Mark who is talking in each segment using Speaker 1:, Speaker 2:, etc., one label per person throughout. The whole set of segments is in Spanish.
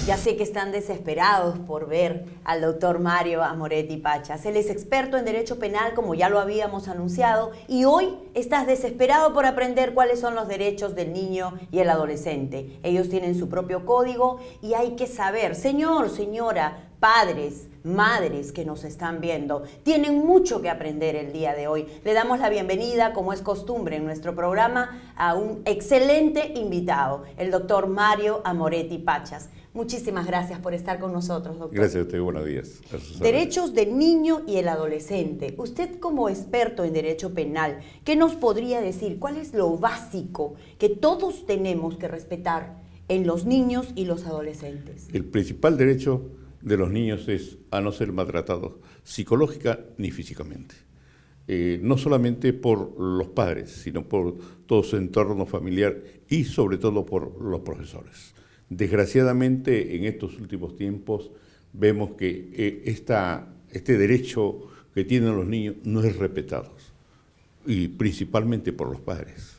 Speaker 1: Ya sé que están desesperados por ver al doctor Mario Amoretti Pachas. Él es experto en derecho penal, como ya lo habíamos anunciado, y hoy estás desesperado por aprender cuáles son los derechos del niño y el adolescente. Ellos tienen su propio código y hay que saber, señor, señora, padres, madres que nos están viendo, tienen mucho que aprender el día de hoy. Le damos la bienvenida, como es costumbre en nuestro programa, a un excelente invitado, el doctor Mario Amoretti Pachas. Muchísimas gracias por estar con nosotros, doctor.
Speaker 2: Gracias a usted, buenos días.
Speaker 1: Derechos del niño y el adolescente. Usted, como experto en derecho penal, ¿qué nos podría decir? ¿Cuál es lo básico que todos tenemos que respetar en los niños y los adolescentes?
Speaker 2: El principal derecho de los niños es a no ser maltratados psicológica ni físicamente. No solamente por los padres, sino por todo su entorno familiar y sobre todo por los profesores. Desgraciadamente, en estos últimos tiempos, vemos que este derecho que tienen los niños no es respetado, y principalmente por los padres.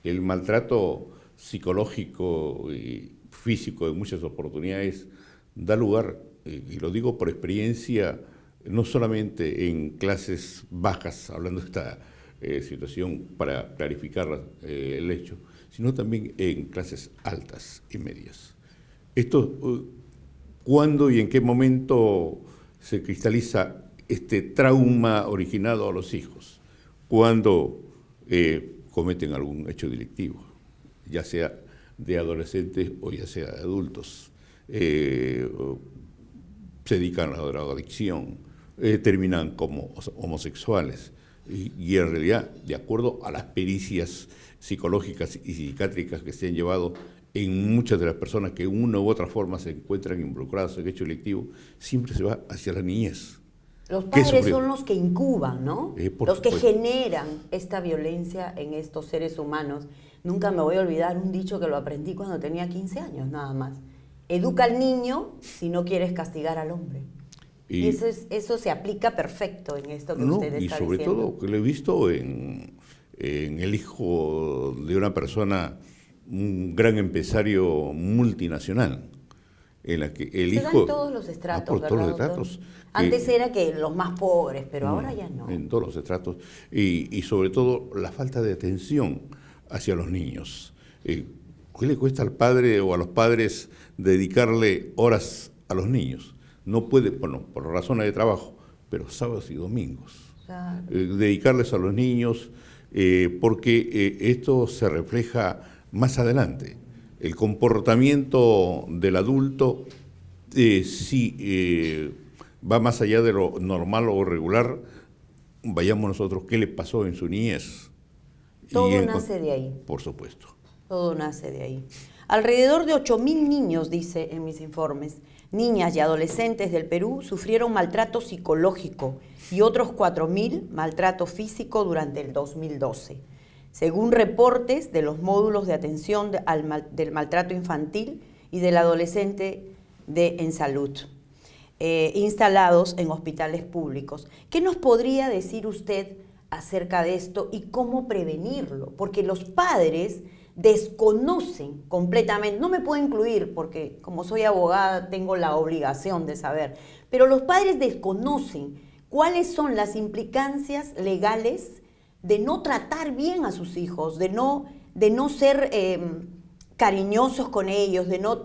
Speaker 2: El maltrato psicológico y físico en muchas oportunidades da lugar, y lo digo por experiencia, no solamente en clases bajas, hablando de esta situación para clarificar el hecho, sino también en clases altas y medias. Esto, ¿cuándo y en qué momento se cristaliza este trauma originado a los hijos? Cuando cometen algún hecho delictivo, ya sea de adolescentes o ya sea de adultos. Se dedican a la drogadicción, terminan como homosexuales. Y en realidad, de acuerdo a las pericias psicológicas y psiquiátricas que se han llevado en muchas de las personas que de una u otra forma se encuentran involucradas en hecho delictivo, siempre se va hacia la niñez.
Speaker 1: Los padres son los que incuban, ¿no? Los que generan esta violencia en estos seres humanos. Nunca me voy a olvidar un dicho que lo aprendí cuando tenía 15 años, nada más. Educa al niño si no quieres castigar al hombre. Y eso se aplica perfecto en esto que usted está diciendo.
Speaker 2: Y sobre todo, que lo he visto en el hijo de una persona, un gran empresario multinacional, en la que el hijo...
Speaker 1: Se dan todos los estratos,
Speaker 2: todos los estratos.
Speaker 1: Antes era que los más pobres, pero ahora ya no.
Speaker 2: En todos los estratos. Y sobre todo la falta de atención hacia los niños. ¿Qué le cuesta al padre o a los padres dedicarle horas a los niños? No puede, bueno, por razones de trabajo, pero sábados y domingos.
Speaker 1: Claro.
Speaker 2: Dedicarles a los niños, porque esto se refleja más adelante. El comportamiento del adulto va más allá de lo normal o regular. Vayamos nosotros, ¿qué le pasó en su niñez?
Speaker 1: Todo nace de ahí.
Speaker 2: Por supuesto.
Speaker 1: Todo nace de ahí. Alrededor de 8.000 niños, dice en mis informes, niñas y adolescentes del Perú sufrieron maltrato psicológico y otros 4.000 maltrato físico durante el 2012. Según reportes de los módulos de atención del maltrato infantil y del adolescente en salud, instalados en hospitales públicos. ¿Qué nos podría decir usted acerca de esto y cómo prevenirlo? Porque los padres desconocen completamente, no me puedo incluir porque como soy abogada tengo la obligación de saber, pero los padres desconocen cuáles son las implicancias legales de no tratar bien a sus hijos, de no ser cariñosos con ellos, de no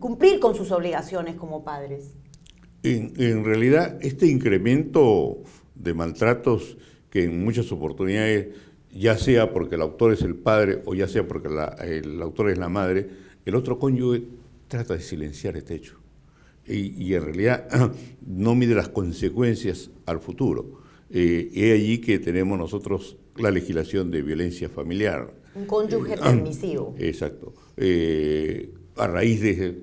Speaker 1: cumplir con sus obligaciones como padres.
Speaker 2: En realidad, este incremento de maltratos que en muchas oportunidades, ya sea porque el autor es el padre o ya sea porque el autor es la madre, el otro cónyuge trata de silenciar este hecho. Y en realidad no mide las consecuencias al futuro. Es allí que tenemos nosotros la legislación de violencia familiar.
Speaker 1: Un cónyuge permisivo.
Speaker 2: Exacto. A raíz de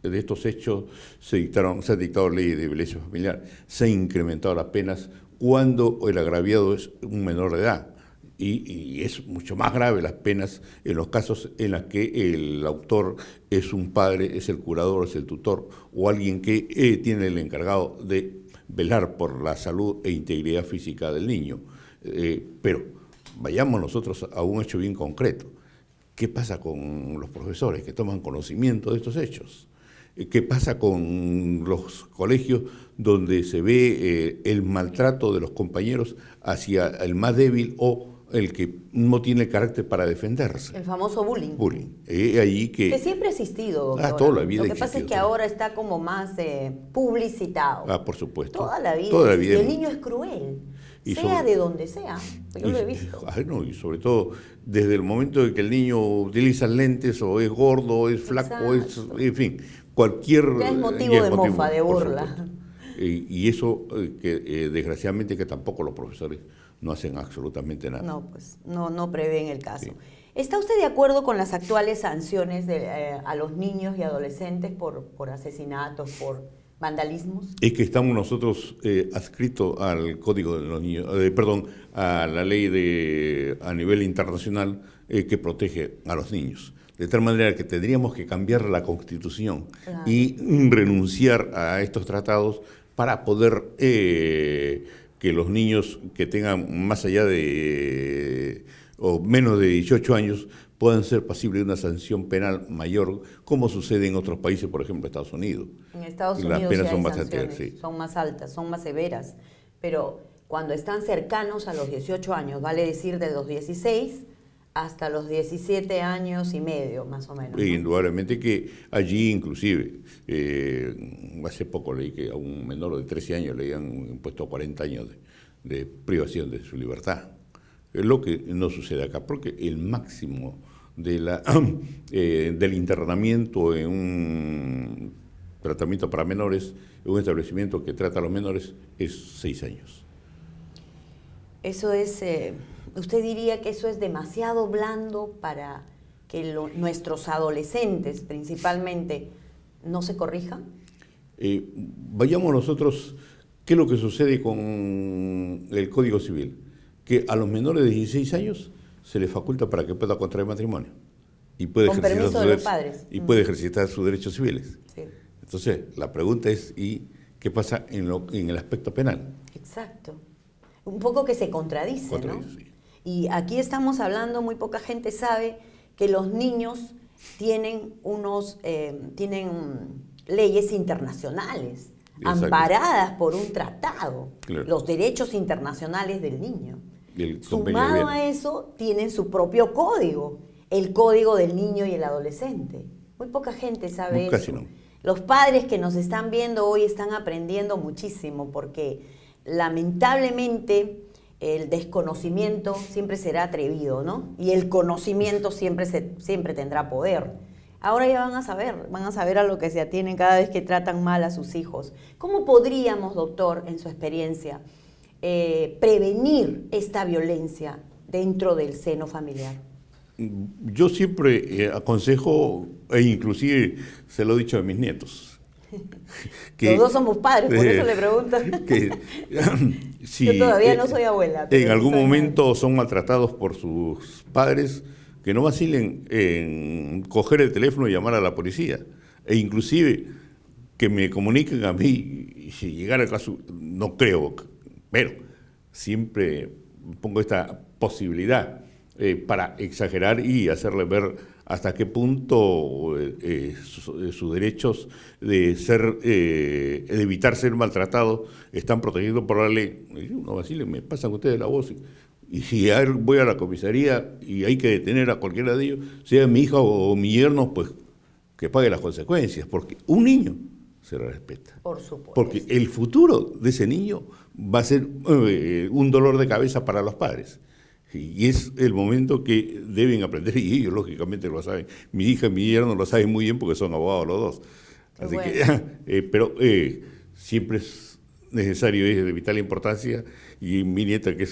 Speaker 2: estos hechos se han dictado leyes de violencia familiar, se han incrementado las penas cuando el agraviado es un menor de edad. Y es mucho más grave las penas en los casos en los que el autor es un padre, es el curador, es el tutor o alguien que tiene el encargado de velar por la salud e integridad física del niño. Pero vayamos nosotros a un hecho bien concreto. ¿Qué pasa con los profesores que toman conocimiento de estos hechos? ¿Qué pasa con los colegios donde se ve el maltrato de los compañeros hacia el más débil o el que no tiene carácter para defenderse?
Speaker 1: El famoso bullying.
Speaker 2: Bullying. Allí
Speaker 1: Que siempre ha existido, doctora.
Speaker 2: toda la vida
Speaker 1: Lo que
Speaker 2: ha
Speaker 1: pasa es que
Speaker 2: existido.
Speaker 1: ahora está como más publicitado.
Speaker 2: Por supuesto.
Speaker 1: Toda la vida.
Speaker 2: Toda la
Speaker 1: Y
Speaker 2: vida.
Speaker 1: el niño es cruel,
Speaker 2: Y
Speaker 1: sea
Speaker 2: sobre-
Speaker 1: de donde sea. Yo lo he visto.
Speaker 2: No, y sobre todo desde el momento en que el niño utiliza lentes o es gordo, o es flaco,
Speaker 1: Exacto.
Speaker 2: en fin, cualquier...
Speaker 1: Ya es motivo
Speaker 2: ya
Speaker 1: de mofa, de
Speaker 2: por
Speaker 1: burla.
Speaker 2: supuesto. Y eso, desgraciadamente, que tampoco los profesores no hacen absolutamente nada.
Speaker 1: No, pues no prevén el caso.
Speaker 2: Sí.
Speaker 1: ¿Está usted de acuerdo con las actuales sanciones a los niños y adolescentes por asesinatos, por vandalismos?
Speaker 2: Es que estamos nosotros adscritos al Código de los Niños, a la ley a nivel internacional que protege a los niños. De tal manera que tendríamos que cambiar la Constitución
Speaker 1: Claro.
Speaker 2: y renunciar a estos tratados para poder que los niños que tengan más allá de o menos de 18 años puedan ser pasibles de una sanción penal mayor, como sucede en otros países, por ejemplo, Estados Unidos.
Speaker 1: En Estados
Speaker 2: Las
Speaker 1: Unidos
Speaker 2: penas
Speaker 1: sí
Speaker 2: son
Speaker 1: hay
Speaker 2: bastante
Speaker 1: sanciones,
Speaker 2: sí.
Speaker 1: son más altas, son más severas, pero cuando están cercanos a los 18 años, vale decir de los 16 hasta los 17 años y medio, más o menos, ¿no?
Speaker 2: Indudablemente que allí inclusive, hace poco leí que a un menor de 13 años le habían impuesto 40 años de privación de su libertad. Es lo que no sucede acá, porque el máximo del internamiento en un tratamiento para menores, en un establecimiento que trata a los menores, es 6 años.
Speaker 1: Eso es, ¿usted diría que eso es demasiado blando para que nuestros adolescentes, principalmente, no se corrijan?
Speaker 2: Vayamos nosotros, ¿qué es lo que sucede con el Código Civil? Que a los menores de 16 años se les faculta para que pueda contraer matrimonio y puede
Speaker 1: Con
Speaker 2: ejercitar
Speaker 1: permiso
Speaker 2: sus
Speaker 1: de los
Speaker 2: derechos,
Speaker 1: padres.
Speaker 2: y puede ejercitar sus derechos civiles.
Speaker 1: Sí,
Speaker 2: Entonces, la pregunta es, ¿y qué pasa en el aspecto penal?
Speaker 1: exacto. Un poco que se contradice, ¿no?
Speaker 2: Sí.
Speaker 1: Y aquí estamos hablando, muy poca gente sabe que los niños tienen tienen leyes internacionales,
Speaker 2: Exacto.
Speaker 1: amparadas por un tratado,
Speaker 2: Claro.
Speaker 1: los derechos internacionales del niño.
Speaker 2: El convenio de
Speaker 1: Sumado
Speaker 2: Viena.
Speaker 1: a eso, tienen su propio código, el código del niño y el adolescente. Muy poca gente sabe
Speaker 2: Casi
Speaker 1: eso.
Speaker 2: no.
Speaker 1: Los padres que nos están viendo hoy están aprendiendo muchísimo porque lamentablemente el desconocimiento siempre será atrevido, ¿no? Y el conocimiento siempre tendrá poder. Ahora ya van a saber a lo que se atienen cada vez que tratan mal a sus hijos. ¿Cómo podríamos, doctor, en su experiencia, prevenir esta violencia dentro del seno familiar?
Speaker 2: Yo siempre aconsejo, e inclusive se lo he dicho a mis nietos,
Speaker 1: Los dos somos padres, por eso le pregunto.
Speaker 2: que si
Speaker 1: Yo todavía no soy abuela. pero
Speaker 2: en
Speaker 1: sí
Speaker 2: algún
Speaker 1: soy
Speaker 2: momento son maltratados por sus padres, que no vacilen en coger el teléfono y llamar a la policía, e inclusive que me comuniquen a mí, y si llegara el caso, no creo, pero siempre pongo esta posibilidad para exagerar y hacerle ver hasta qué punto sus derechos de evitar ser maltratados están protegidos por la ley. Y no vacilen, me pasan ustedes la voz. Y si voy a la comisaría y hay que detener a cualquiera de ellos, sea mi hija o mi yerno, pues que pague las consecuencias, porque un niño se le respeta.
Speaker 1: Por supuesto.
Speaker 2: Porque el futuro de ese niño va a ser un dolor de cabeza para los padres. Y es el momento que deben aprender, y ellos lógicamente lo saben. Mi hija y mi yerno lo saben muy bien porque son abogados los dos.
Speaker 1: Qué
Speaker 2: Así
Speaker 1: bueno.
Speaker 2: que, pero siempre es necesario, es de vital importancia. Y mi nieta, que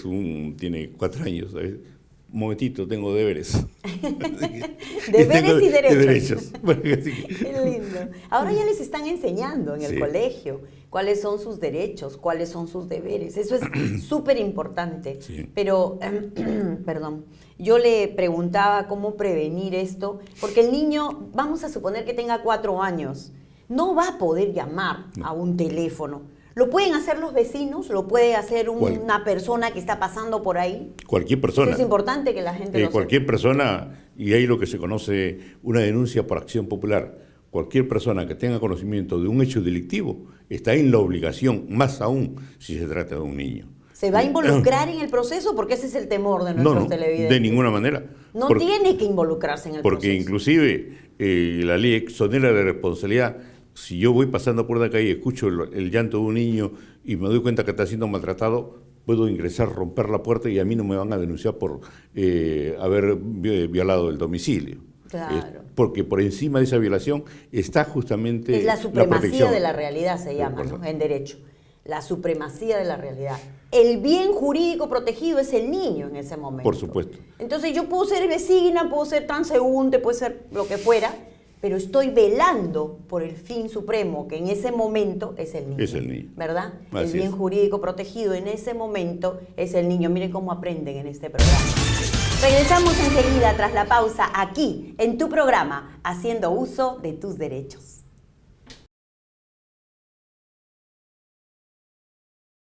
Speaker 2: tiene 4 años, ¿sabes? Un momentito, tengo deberes.
Speaker 1: Deberes y
Speaker 2: derechos.
Speaker 1: derechos.
Speaker 2: Bueno, así que-
Speaker 1: Qué lindo. Ahora ya les están enseñando en el
Speaker 2: Sí.
Speaker 1: colegio cuáles son sus derechos, cuáles son sus deberes. Eso es súper importante.
Speaker 2: Sí.
Speaker 1: Pero, perdón, yo le preguntaba cómo prevenir esto, porque el niño, vamos a suponer que tenga 4 años, no va a poder llamar a un teléfono. ¿Lo pueden hacer los vecinos? ¿Lo puede hacer
Speaker 2: ¿Cuál?
Speaker 1: una persona que está pasando por ahí?
Speaker 2: Cualquier persona.
Speaker 1: Eso es importante que la gente lo sepa.
Speaker 2: Cualquier persona, y hay lo que se conoce una denuncia por acción popular. cualquier persona que tenga conocimiento de un hecho delictivo está en la obligación, más aún si se trata de un niño.
Speaker 1: ¿Se va a involucrar en el proceso? Porque ese es el temor de nuestros televidentes.
Speaker 2: De ninguna manera.
Speaker 1: No tiene que involucrarse en el proceso.
Speaker 2: Porque inclusive la ley exonera de responsabilidad. Si yo voy pasando por la calle y escucho el llanto de un niño y me doy cuenta que está siendo maltratado, puedo ingresar, romper la puerta y a mí no me van a denunciar por haber violado el domicilio.
Speaker 1: Claro.
Speaker 2: Porque por encima de esa violación está justamente
Speaker 1: es la supremacía
Speaker 2: protección
Speaker 1: de la realidad, se llama, ¿no? En derecho. La supremacía de la realidad. El bien jurídico protegido es el niño en ese momento.
Speaker 2: Por supuesto.
Speaker 1: Entonces yo puedo ser vecina, puedo ser transeúnte, puedo ser lo que fuera, pero estoy velando por el fin supremo, que en ese momento es el niño.
Speaker 2: Es el niño.
Speaker 1: ¿Verdad?
Speaker 2: Así
Speaker 1: el bien jurídico protegido en ese momento es el niño. Miren cómo aprenden en este programa. Regresamos enseguida tras la pausa aquí, en tu programa, Haciendo Uso de Tus Derechos.